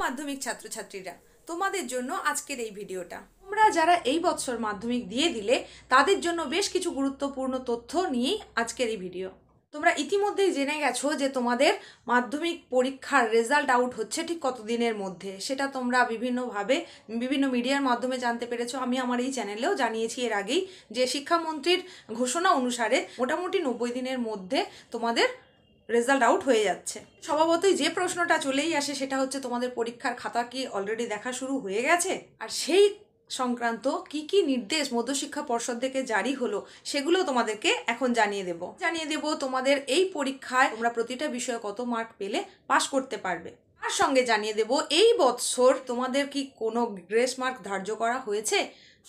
মাধ্যমিক ছাত্রছাত্রীরা, তোমাদের জন্য আজকের এই ভিডিওটা। তোমরা যারা এই বছর মাধ্যমিক দিয়ে দিলে তাদের জন্য বেশ কিছু গুরুত্বপূর্ণ তথ্য নিয়েই আজকের এই ভিডিও। তোমরা ইতিমধ্যেই জেনে গেছো যে তোমাদের মাধ্যমিক পরীক্ষার রেজাল্ট আউট হচ্ছে ঠিক কতদিনের মধ্যে, সেটা তোমরা বিভিন্নভাবে বিভিন্ন মিডিয়ার মাধ্যমে জানতে পেরেছো। আমি আমার এই চ্যানেলেও জানিয়েছি এর আগেই যে শিক্ষামন্ত্রীর ঘোষণা অনুসারে মোটামুটি 90 দিনের মধ্যে তোমাদের রেজাল্ট আউট হয়ে যাচ্ছে। স্বভাবতই যে প্রশ্নটা চলেই আসে সেটা হচ্ছে তোমাদের পরীক্ষার খাতা কি অলরেডি দেখা শুরু হয়ে গেছে, আর সেই সংক্রান্ত কি কি নির্দেশ মধ্যশিক্ষা পর্ষদ থেকে জারি হলো সেগুলো তোমাদেরকে এখন জানিয়ে দেব তোমাদের এই পরীক্ষায় তোমরা প্রতিটা বিষয়ে কত মার্ক পেলে পাস করতে পারবে। তার সঙ্গে জানিয়ে দেব এই বছর তোমাদের কি কোনো গ্রেস মার্ক ধার্য করা হয়েছে।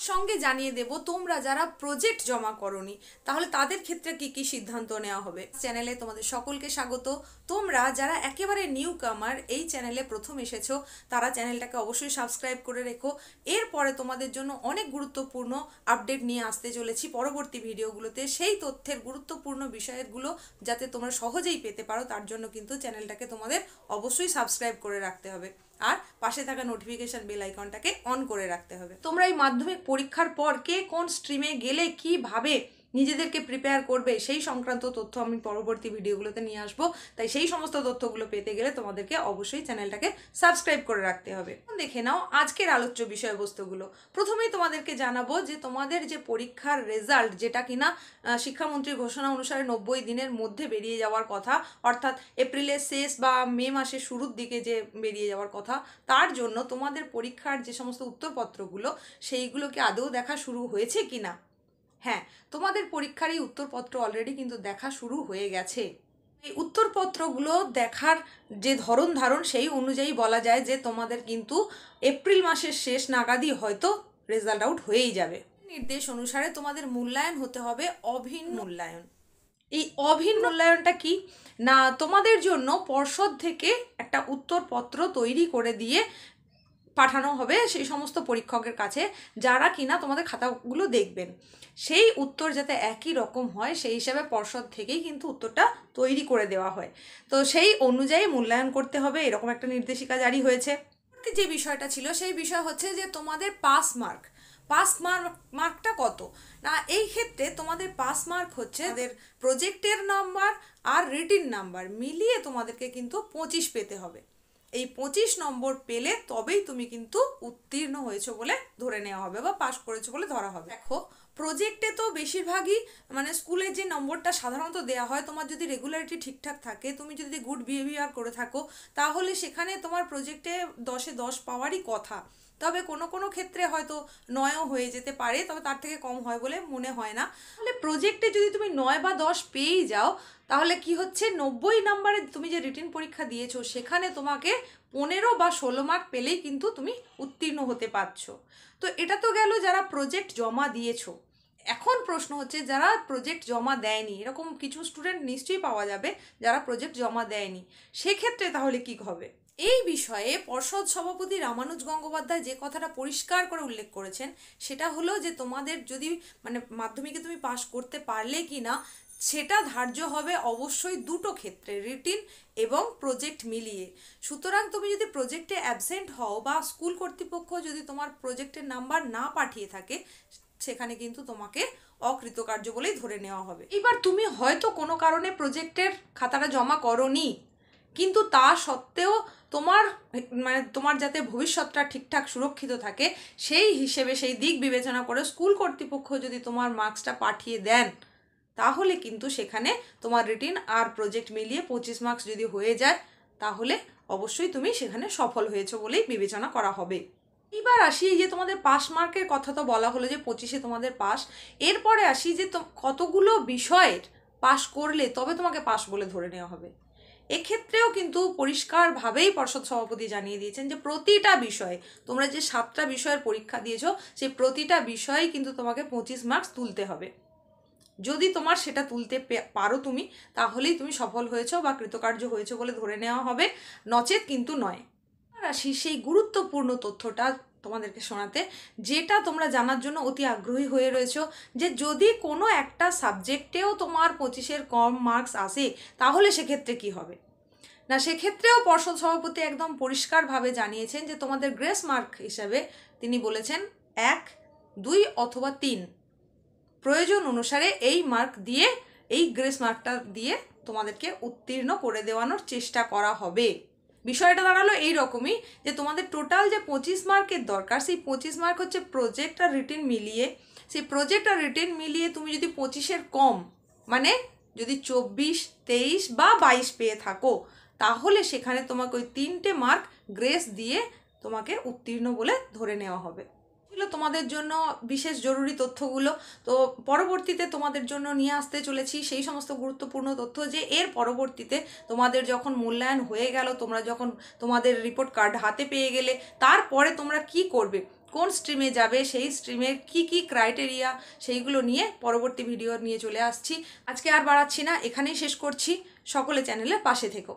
সঙ্গে জানিয়ে দেব তোমরা যারা প্রজেক্ট জমা করনি তাহলে তাদের ক্ষেত্রে কি কি সিদ্ধান্ত নেওয়া হবে। চ্যানেলে তোমাদের সকলকে স্বাগত। তোমরা যারা একেবারে নিউ কামার এই চ্যানেলে প্রথম এসেছো তারা চ্যানেলটাকে অবশ্যই সাবস্ক্রাইব করে রেখো। এরপরে তোমাদের জন্য অনেক গুরুত্বপূর্ণ আপডেট নিয়ে আসতে চলেছি পরবর্তী ভিডিওগুলোতে। সেই তথ্যের গুরুত্বপূর্ণ বিষয়গুলো যাতে তোমরা সহজেই পেতে পারো তার জন্য কিন্তু চ্যানেলটাকে তোমাদের অবশ্যই সাবস্ক্রাইব করে রাখতে হবে আর পাশে থাকা নোটিফিকেশন বেল আইকনটাকে অন করে রাখতে হবে। তোমরা এই মাধ্যমিক পরীক্ষার পর কে কোন স্ট্রিমে গেলে কিভাবে নিজেদেরকে প্রিপেয়ার করবে সেই সংক্রান্ত তথ্য আমি পরবর্তী ভিডিওগুলোতে নিয়ে আসবো। তাই সেই সমস্ত তথ্যগুলো পেতে গেলে তোমাদেরকে অবশ্যই চ্যানেলটাকে সাবস্ক্রাইব করে রাখতে হবে। দেখে নাও আজকের আলোচ্য বিষয়বস্তুগুলো। প্রথমেই তোমাদেরকে জানাবো যে তোমাদের যে পরীক্ষার রেজাল্ট, যেটা কিনা শিক্ষামন্ত্রীর ঘোষণা অনুসারে 90 দিনের মধ্যে বেরিয়ে যাওয়ার কথা, অর্থাৎ এপ্রিলের শেষ বা মে মাসের শুরুর দিকে যে বেরিয়ে যাওয়ার কথা, তার জন্য তোমাদের পরীক্ষার যে সমস্ত উত্তরপত্রগুলো সেইগুলোকে আদৌ দেখা শুরু হয়েছে কিনা। হ্যাঁ, তোমাদের পরীক্ষার এই উত্তরপত্র অলরেডি কিন্তু দেখা শুরু হয়ে গেছে। এই উত্তরপত্রগুলো দেখার যে ধরন ধারণ সেই অনুযায়ী বলা যায় যে তোমাদের কিন্তু এপ্রিল মাসের শেষ নাগাদই হয়তো রেজাল্ট আউট হয়েই যাবে। নির্দেশ অনুসারে তোমাদের মূল্যায়ন হতে হবে অভিন্ন মূল্যায়ন। এই অভিন্ন মূল্যায়নটা কি না, তোমাদের জন্য পর্ষদ থেকে একটা উত্তরপত্র তৈরি করে দিয়ে পাঠানো হবে সেই সমস্ত পরীক্ষকের কাছে যারা কিনা তোমাদের খাতাগুলো দেখবেন। সেই উত্তর যাতে একই রকম হয় সেই হিসাবে পর্ষদ থেকেই কিন্তু উত্তরটা তৈরি করে দেওয়া হয়। তো সেই অনুযায়ী মূল্যায়ন করতে হবে, এরকম একটা নির্দেশিকা জারি হয়েছে। যে বিষয়টা ছিল সেই বিষয় হচ্ছে যে তোমাদের পাস মার্কটা কত না, এই ক্ষেত্রে তোমাদের পাস মার্ক হচ্ছে তোমাদের প্রজেক্টের নাম্বার আর রিটিন নাম্বার মিলিয়ে তোমাদেরকে কিন্তু 25 পেতে হবে। এই 25 নম্বর পেলে তবেই তুমি কিন্তু উত্তীর্ণ হয়েছো বলে ধরে নেওয়া হবে বা পাস করেছো বলে ধরা হবে। দেখো, প্রজেক্টে তো বেশিরভাগই মানে স্কুলের যে নম্বরটা সাধারণত দেওয়া হয়, তোমার যদি রেগুলারিটি ঠিকঠাক থাকে, তুমি যদি গুড বিহেভিয়ার করে থাকো, তাহলে সেখানে তোমার প্রজেক্টে 10-এ 10 পাওয়ারই কথা। তবে কোনো কোনো ক্ষেত্রে হয়তো 9ও হয়ে যেতে পারে, তবে তার থেকে কম হয় বলে মনে হয় না। তাহলে প্রজেক্টে যদি তুমি 9 বা 10 পেয়েই যাও তাহলে কি হচ্ছে, 90 নম্বরে তুমি যে রিটিন পরীক্ষা দিয়েছো সেখানে তোমাকে 15 বা 16 মার্ক পেলেই কিন্তু তুমি উত্তীর্ণ হতে পারছো। তো এটা তো গেল যারা প্রজেক্ট জমা দিয়েছো। এখন প্রশ্ন হচ্ছে যারা প্রজেক্ট জমা দেয়নি, এরকম কিছু স্টুডেন্ট নিশ্চয়ই পাওয়া যাবে যারা প্রজেক্ট জমা দেয়নি, সেক্ষেত্রে তাহলে কি হবে। এই বিষয়ে পর্ষদ সভাপতি রামানুজ গঙ্গোপাধ্যায় যে কথাটা পরিষ্কার করে উল্লেখ করেছেন সেটা হলো যে তোমাদের যদি মানে মাধ্যমিকে তুমি পাশ করতে পারলে কি না সেটা ধার্য হবে অবশ্যই দুটো ক্ষেত্রে, রিটিন এবং প্রজেক্ট মিলিয়ে। সুতরাং তুমি যদি প্রজেক্টে অ্যাবসেন্ট হও বা স্কুল কর্তৃপক্ষ যদি তোমার প্রজেক্টের নাম্বার না পাঠিয়ে থাকে সেখানে কিন্তু তোমাকে অকৃতকার্য বলেই ধরে নেওয়া হবে। এবার তুমি হয়তো কোনো কারণে প্রজেক্টের খাতাটা জমা করোনি, কিন্তু তা সত্ত্বেও তোমার যাতে ভবিষ্যৎটা ঠিকঠাক সুরক্ষিত থাকে সেই হিসেবে সেই দিক বিবেচনা করে স্কুল কর্তৃপক্ষ যদি তোমার মার্কসটা পাঠিয়ে দেন তাহলে কিন্তু সেখানে তোমার রিটিন আর প্রজেক্ট মিলিয়ে 25 মার্কস যদি হয়ে যায় তাহলে অবশ্যই তুমি সেখানে সফল হয়েছো বলেই বিবেচনা করা হবে। এবার আসি যে তোমাদের পাস মার্কের কথা তো বলা হলো যে 25-এ তোমাদের পাস। এরপরে আসি যে কতগুলো বিষয়ের পাস করলে তবে তোমাকে পাস বলে ধরে নেওয়া হবে। এক্ষেত্রেও কিন্তু পরিষ্কারভাবেই পর্ষদ সভাপতি জানিয়ে দিয়েছেন যে প্রতিটা বিষয়ে তোমরা যে 7টা বিষয়ের পরীক্ষা দিয়েছো সেই প্রতিটা বিষয়েই কিন্তু তোমাকে 25 মার্কস তুলতে হবে। যদি তোমার সেটা তুলতে পারো তুমি তাহলেই তুমি সফল হয়েছো বা কৃতকার্য হয়েছো বলে ধরে নেওয়া হবে, নচেত কিন্তু নয়। আর আসি সেই গুরুত্বপূর্ণ তথ্যটা তোমাদেরকে শোনাতে, যেটা তোমরা জানার জন্য অতি আগ্রহী হয়ে রয়েছো, যে যদি কোনো একটা সাবজেক্টেও তোমার 25-এর কম মার্কস আসে তাহলে সেক্ষেত্রে কি হবে। না, সেক্ষেত্রেও পর্ষদ সভাপতি একদম পরিষ্কারভাবে জানিয়েছেন যে তোমাদের গ্রেস মার্ক হিসাবে তিনি বলেছেন 1, 2 অথবা 3 প্রয়োজন অনুসারে এই মার্ক দিয়ে, এই গ্রেস মার্কটা দিয়ে তোমাদেরকে উত্তীর্ণ করে দেওয়ানোর চেষ্টা করা হবে। বিষয়টা দাঁড়ালো এই রকমই যে তোমাদের টোটাল যে 25 মার্কের দরকার, সেই 25 মার্ক হচ্ছে প্রজেক্ট আর রিটেন মিলিয়ে। সেই প্রজেক্ট আর রিটেন মিলিয়ে তুমি যদি 25-এর কম, মানে যদি 24, 23 বা 22 পেয়ে থাকো, তাহলে সেখানে তোমাকে ওই 3টে মার্ক গ্রেস দিয়ে তোমাকে উত্তীর্ণ বলে ধরে নেওয়া হবে। ছিল তোমাদের জন্য বিশেষ জরুরি তথ্যগুলো। তো পরবর্তীতে তোমাদের জন্য নিয়ে আসতে চলেছি সেই সমস্ত গুরুত্বপূর্ণ তথ্য যে এর পরবর্তীতে তোমাদের যখন মূল্যায়ন হয়ে গেল, তোমরা যখন তোমাদের রিপোর্ট কার্ড হাতে পেয়ে গেলে, তারপরে তোমরা কি করবে, কোন স্ট্রিমে যাবে, সেই স্ট্রিমের কি কি ক্রাইটেরিয়া, সেইগুলো নিয়ে পরবর্তী ভিডিও নিয়ে চলে আসছি। আজকে আর বাড়াচ্ছি না, এখানেই শেষ করছি। সকলে চ্যানেলের পাশে থেকো।